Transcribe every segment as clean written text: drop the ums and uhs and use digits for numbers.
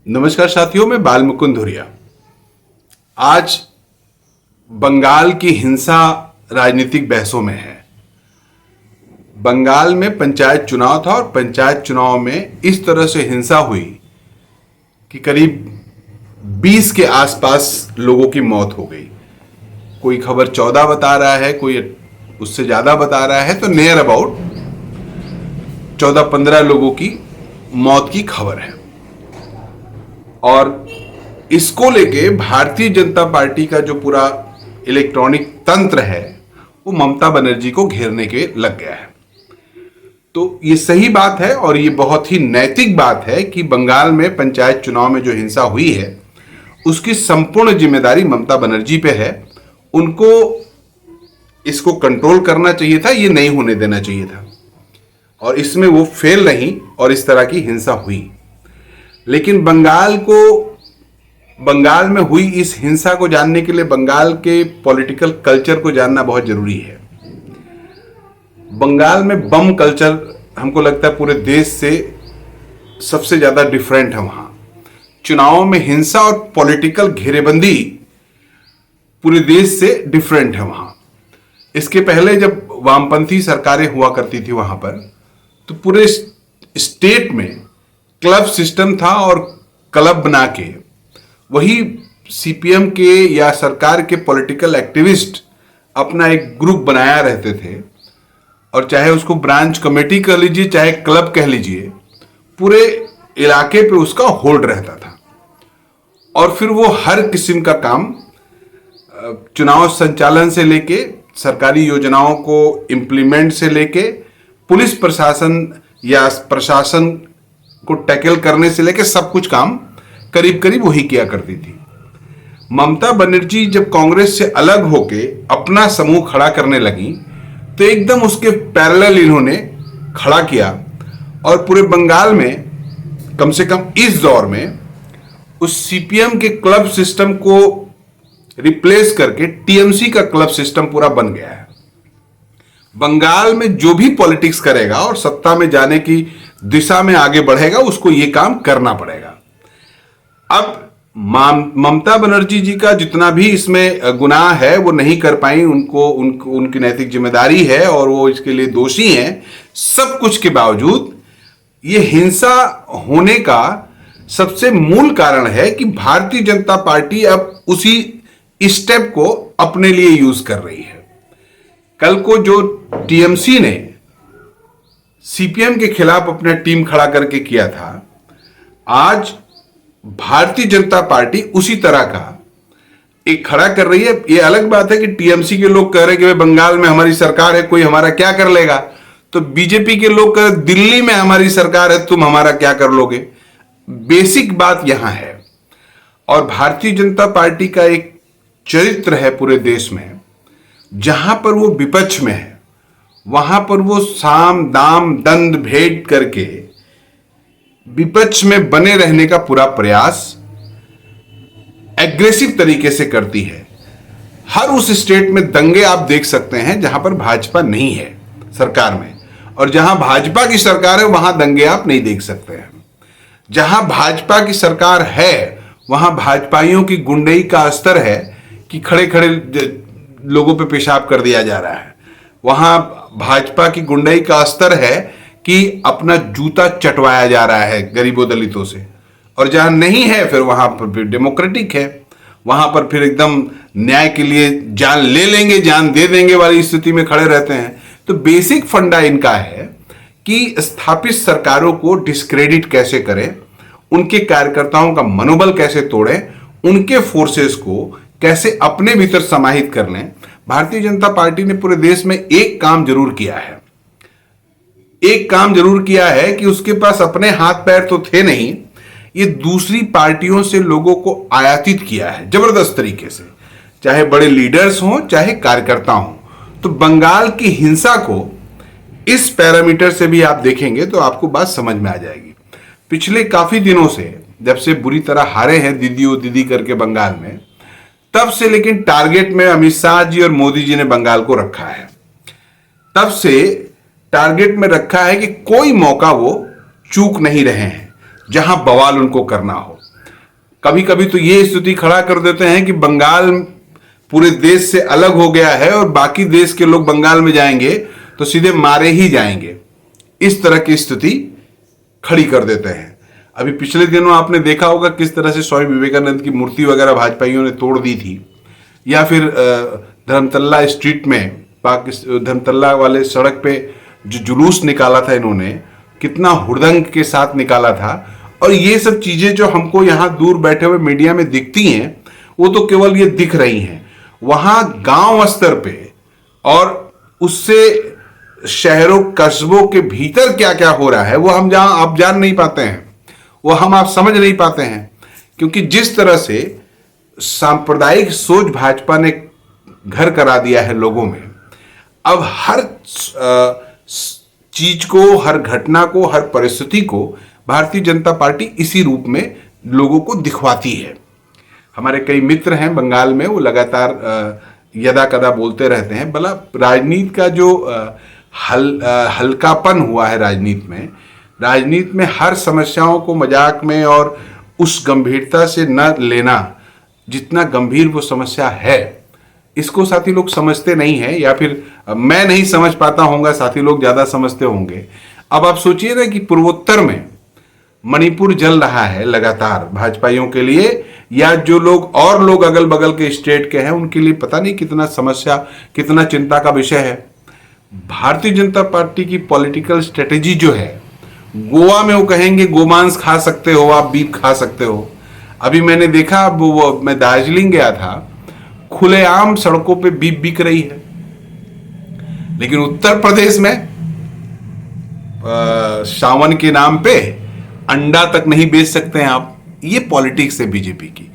नमस्कार साथियों, मैं बाल मुकुंद धुरिया। आज बंगाल की हिंसा राजनीतिक बहसों में है। बंगाल में पंचायत चुनाव था और पंचायत चुनाव में इस तरह से हिंसा हुई कि करीब 20 के आसपास लोगों की मौत हो गई। कोई खबर 14 बता रहा है, कोई उससे ज्यादा बता रहा है, तो नियर अबाउट 14-15 लोगों की मौत की खबर है। और इसको लेके भारतीय जनता पार्टी का जो पूरा इलेक्ट्रॉनिक तंत्र है वो ममता बनर्जी को घेरने के लग गया है। तो ये सही बात है और ये बहुत ही नैतिक बात है कि बंगाल में पंचायत चुनाव में जो हिंसा हुई है उसकी संपूर्ण जिम्मेदारी ममता बनर्जी पे है। उनको इसको कंट्रोल करना चाहिए था, ये नहीं होने देना चाहिए था, और इसमें वो फेल रही और इस तरह की हिंसा हुई। लेकिन बंगाल में हुई इस हिंसा को जानने के लिए बंगाल के पॉलिटिकल कल्चर को जानना बहुत जरूरी है। बंगाल में बम कल्चर हमको लगता है पूरे देश से सबसे ज्यादा डिफरेंट है। वहां चुनावों में हिंसा और पॉलिटिकल घेरेबंदी पूरे देश से डिफरेंट है। वहां इसके पहले जब वामपंथी सरकारें हुआ करती थी वहां पर, तो पूरे स्टेट में क्लब सिस्टम था और क्लब बना के वही सीपीएम के या सरकार के पॉलिटिकल एक्टिविस्ट अपना एक ग्रुप बनाया रहते थे, और चाहे उसको ब्रांच कमेटी कह लीजिए चाहे क्लब कह लीजिए, पूरे इलाके पे उसका होल्ड रहता था। और फिर वो हर किस्म का काम चुनाव संचालन से लेके सरकारी योजनाओं को इम्प्लीमेंट से लेके पुलिस प्रशासन या प्रशासन को टैकल करने से लेकर सब कुछ काम करीब करीब वही किया करती थी। ममता बनर्जी जब कांग्रेस से अलग होके अपना समूह खड़ा करने लगी तो एकदम उसके पैरेलल इन्होंने खड़ा किया, और पूरे बंगाल में कम से कम इस दौर में उस सीपीएम के क्लब सिस्टम को रिप्लेस करके टीएमसी का क्लब सिस्टम पूरा बन गया है। बंगाल में जो भी पॉलिटिक्स करेगा और सत्ता में जाने की दिशा में आगे बढ़ेगा उसको ये काम करना पड़ेगा। अब ममता बनर्जी जी का जितना भी इसमें गुनाह है वो नहीं कर पाई, उनकी नैतिक जिम्मेदारी है और वो इसके लिए दोषी हैं। सब कुछ के बावजूद ये हिंसा होने का सबसे मूल कारण है कि भारतीय जनता पार्टी अब उसी स्टेप को अपने लिए यूज कर रही है। कल को जो टीएमसी ने सीपीएम के खिलाफ अपना टीम खड़ा करके किया था, आज भारतीय जनता पार्टी उसी तरह का एक खड़ा कर रही है। ये अलग बात है कि टीएमसी के लोग कह रहे हैं कि बंगाल में हमारी सरकार है, कोई हमारा क्या कर लेगा, तो बीजेपी के लोग कह रहे दिल्ली में हमारी सरकार है, तुम हमारा क्या कर लोगे। बेसिक बात यहां है। और भारतीय जनता पार्टी का एक चरित्र है पूरे देश में, जहां पर वो विपक्ष में है वहां पर वो साम दाम दंड भेद करके विपक्ष में बने रहने का पूरा प्रयास एग्रेसिव तरीके से करती है। हर उस स्टेट में दंगे आप देख सकते हैं जहां पर भाजपा नहीं है सरकार में, और जहां भाजपा की सरकार है वहां दंगे आप नहीं देख सकते हैं। जहां भाजपा की सरकार है वहां भाजपाइयों की गुंडई का स्तर है कि खड़े खड़े लोगों पे पेशाब कर दिया जा रहा है। वहां भाजपा की गुंडई का स्तर है कि अपना जूता चटवाया जा रहा है गरीबों दलितों से। और जहां नहीं है फिर वहां पर डेमोक्रेटिक है, वहां पर फिर एकदम न्याय के लिए जान ले लेंगे जान दे देंगे वाली स्थिति में खड़े रहते हैं। तो बेसिक फंडा इनका है कि स्थापित सरकारों को डिस्क्रेडिट कैसे करें, उनके कार्यकर्ताओं का मनोबल कैसे तोड़ें, उनके फोर्सेस को कैसे अपने भीतर समाहित कर लें। भारतीय जनता पार्टी ने पूरे देश में एक काम जरूर किया है, एक काम जरूर किया है कि उसके पास अपने हाथ पैर तो थे नहीं, ये दूसरी पार्टियों से लोगों को आयातित किया है जबरदस्त तरीके से, चाहे बड़े लीडर्स हों चाहे कार्यकर्ता हों। तो बंगाल की हिंसा को इस पैरामीटर से भी आप देखेंगे तो आपको बात समझ में आ जाएगी। पिछले काफी दिनों से जब से बुरी तरह हारे हैं दीदी ओ दीदी करके बंगाल में, तब से लेकिन टारगेट में अमित शाह जी और मोदी जी ने बंगाल को रखा है। तब से टारगेट में रखा है कि कोई मौका वो चूक नहीं रहे हैं जहां बवाल उनको करना हो। कभी कभी तो ये स्थिति खड़ा कर देते हैं कि बंगाल पूरे देश से अलग हो गया है और बाकी देश के लोग बंगाल में जाएंगे तो सीधे मारे ही जाएंगे, इस तरह की स्थिति खड़ी कर देते हैं। अभी पिछले दिनों आपने देखा होगा किस तरह से स्वामी विवेकानंद की मूर्ति वगैरह भाजपाइयों ने तोड़ दी थी, या फिर धर्मतल्ला स्ट्रीट में धर्मतल्ला वाले सड़क पे जो जुलूस निकाला था इन्होंने, कितना हुड़दंग के साथ निकाला था। और ये सब चीजें जो हमको यहाँ दूर बैठे हुए मीडिया में दिखती हैं, वो तो केवल ये दिख रही हैं। वहां गांव स्तर पे और उससे शहरों कस्बों के भीतर क्या क्या हो रहा है वो हम आप जान नहीं पाते हैं, वो आप समझ नहीं पाते हैं। क्योंकि जिस तरह से सांप्रदायिक सोच भाजपा ने घर करा दिया है लोगों में, अब हर चीज को, हर घटना को, हर परिस्थिति को भारतीय जनता पार्टी इसी रूप में लोगों को दिखवाती है। हमारे कई मित्र हैं बंगाल में, वो लगातार यदा कदा बोलते रहते हैं, भला राजनीति का जो हल्कापन हुआ है राजनीति में हर समस्याओं को मजाक में और उस गंभीरता से न लेना जितना गंभीर वो समस्या है, इसको साथी लोग समझते नहीं है, या फिर मैं नहीं समझ पाता होऊंगा, साथी लोग ज्यादा समझते होंगे। अब आप सोचिए ना कि पूर्वोत्तर में मणिपुर जल रहा है लगातार भाजपाइयों के लिए, या जो लोग अगल बगल के स्टेट के हैं उनके लिए पता नहीं कितना समस्या, कितना चिंता का विषय है। भारतीय जनता पार्टी की पॉलिटिकल स्ट्रेटेजी जो है, गोवा में वो कहेंगे गोमांस खा सकते हो आप, बीफ खा सकते हो। अभी मैंने देखा, मैं दार्जिलिंग गया था, खुलेआम सड़कों पे बीफ बिक रही है। लेकिन उत्तर प्रदेश में सावन के नाम पे अंडा तक नहीं बेच सकते हैं आप। ये पॉलिटिक्स है बीजेपी की।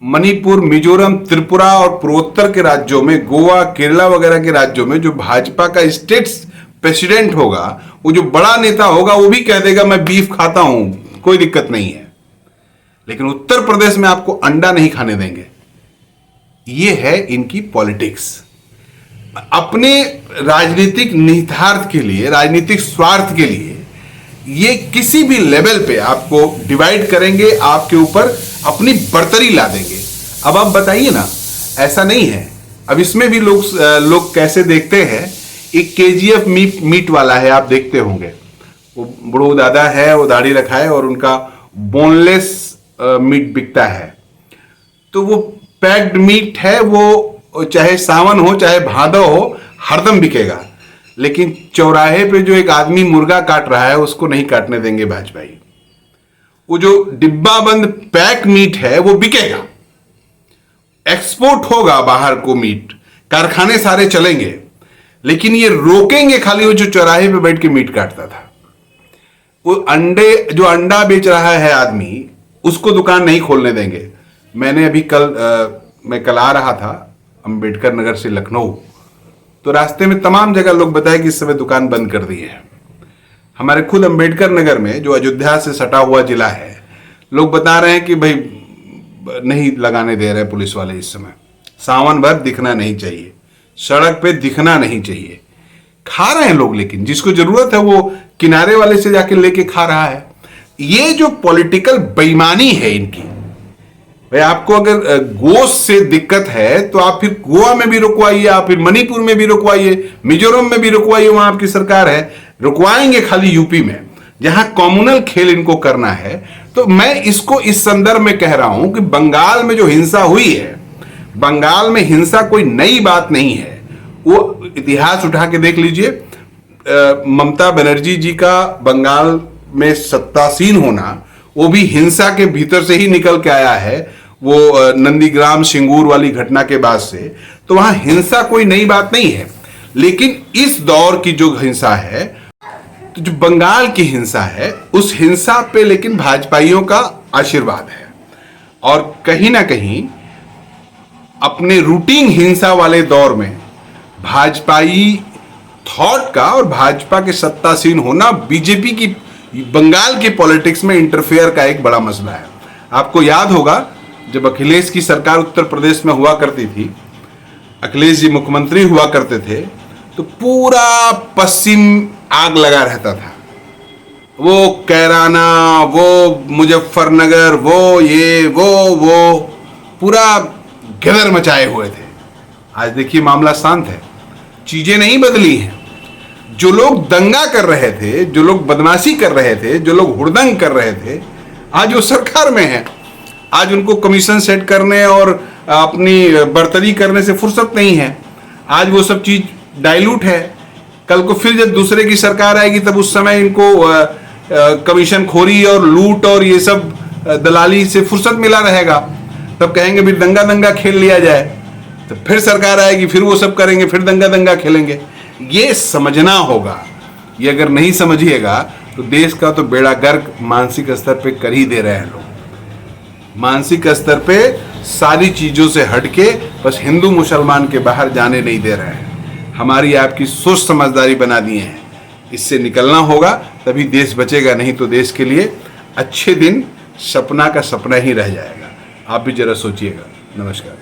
मणिपुर, मिजोरम, त्रिपुरा और पूर्वोत्तर के राज्यों में, गोवा, केरला वगैरह के राज्यों में जो भाजपा का स्टेट प्रेसिडेंट होगा, वो जो बड़ा नेता होगा, वो भी कह देगा मैं बीफ खाता हूं, कोई दिक्कत नहीं है। लेकिन उत्तर प्रदेश में आपको अंडा नहीं खाने देंगे। ये है इनकी पॉलिटिक्स। अपने राजनीतिक निहितार्थ के लिए, राजनीतिक स्वार्थ के लिए ये किसी भी लेवल पे आपको डिवाइड करेंगे, आपके ऊपर अपनी बर्तरी ला देंगे। अब आप बताइए ना, ऐसा नहीं है। अब इसमें भी लोग कैसे देखते हैं। एक केजीएफ मीट वाला है, आप देखते होंगे, वो बड़ो दादा है, वो दाढ़ी रखा है और उनका बोनलेस मीट बिकता है। तो वो पैक्ड मीट है, वो चाहे सावन हो चाहे भादव हो, हरदम बिकेगा। लेकिन चौराहे पे जो एक आदमी मुर्गा काट रहा है, उसको नहीं काटने देंगे भाजपाई। वो जो डिब्बा बंद पैक मीट है वो बिकेगा, एक्सपोर्ट होगा बाहर को मीट, कारखाने सारे चलेंगे। लेकिन ये रोकेंगे खाली वो जो चौराहे पे बैठ के मीट काटता था। वो जो अंडा बेच रहा है आदमी, उसको दुकान नहीं खोलने देंगे। मैंने अभी मैं कल आ रहा था अंबेडकर नगर से लखनऊ, तो रास्ते में तमाम जगह लोग बताए कि इस समय दुकान बंद कर दी है। हमारे खुद अंबेडकर नगर में, जो अयोध्या से सटा हुआ जिला है, लोग बता रहे हैं कि भाई नहीं लगाने दे रहे पुलिस वाले इस समय। सावन भर दिखना नहीं चाहिए, सड़क पे दिखना नहीं चाहिए। खा रहे हैं लोग, लेकिन जिसको जरूरत है वो किनारे वाले से जाके लेके खा रहा है। ये जो पॉलिटिकल बेईमानी है इनकी, भाई आपको अगर गोश्त से दिक्कत है तो आप फिर गोवा में भी रुकवाइए, आप फिर मणिपुर में भी रुकवाइए, मिजोरम में भी रुकवाइए, वहां आपकी सरकार है। रुकवाएंगे खाली यूपी में, जहां कॉम्युनल खेल इनको करना है। तो मैं इसको इस संदर्भ में कह रहा हूं कि बंगाल में जो हिंसा हुई है, बंगाल में हिंसा कोई नई बात नहीं है। वो इतिहास उठा के देख लीजिए। ममता बनर्जी जी का बंगाल में सत्तासीन होना, वो भी हिंसा के भीतर से ही निकल के आया है, वो नंदीग्राम सिंगूर वाली घटना के बाद से। तो वहां हिंसा कोई नई बात नहीं है। लेकिन इस दौर की जो हिंसा है, तो जो बंगाल की हिंसा है, उस हिंसा पे लेकिन भाजपाइयों का आशीर्वाद है। और कहीं ना कहीं अपने रूटीन हिंसा वाले दौर में भाजपाई थॉट का और भाजपा के सत्तासीन होना बीजेपी की बंगाल के पॉलिटिक्स में इंटरफेयर का एक बड़ा मसला है। आपको याद होगा जब अखिलेश की सरकार उत्तर प्रदेश में हुआ करती थी, अखिलेश जी मुख्यमंत्री हुआ करते थे, तो पूरा पश्चिम आग लगा रहता था। वो कैराना, वो मुजफ्फरनगर, वो ये वो पूरा गिदर मचाए हुए थे। आज देखिए मामला शांत है, चीजें नहीं बदली हैं। जो लोग दंगा कर रहे थे, जो लोग बदमाशी कर रहे थे, जो लोग हुड़दंग कर रहे थे, आज वो सरकार में हैं। आज उनको कमीशन सेट करने और अपनी बर्तरी करने से फुर्सत नहीं है। आज वो सब चीज डाइल्यूट है। कल को फिर जब दूसरे की सरकार आएगी तब उस समय इनको कमीशन खोरी और लूट और ये सब दलाली से फुर्सत मिला रहेगा। तब कहेंगे भी दंगा दंगा खेल लिया जाए, तो फिर सरकार आएगी, फिर वो सब करेंगे, फिर दंगा दंगा खेलेंगे। ये समझना होगा। ये अगर नहीं समझिएगा तो देश का तो बेड़ा गर्क मानसिक स्तर पे कर ही दे रहे हैं लोग। मानसिक स्तर पे सारी चीजों से हटके बस हिंदू मुसलमान के बाहर जाने नहीं दे रहे हैं। हमारी आपकी सोच समझदारी बना दिए हैं। इससे निकलना होगा, तभी देश बचेगा। नहीं तो देश के लिए अच्छे दिन सपना का सपना ही रह जाएगा। आप भी जरा सोचिएगा। नमस्कार।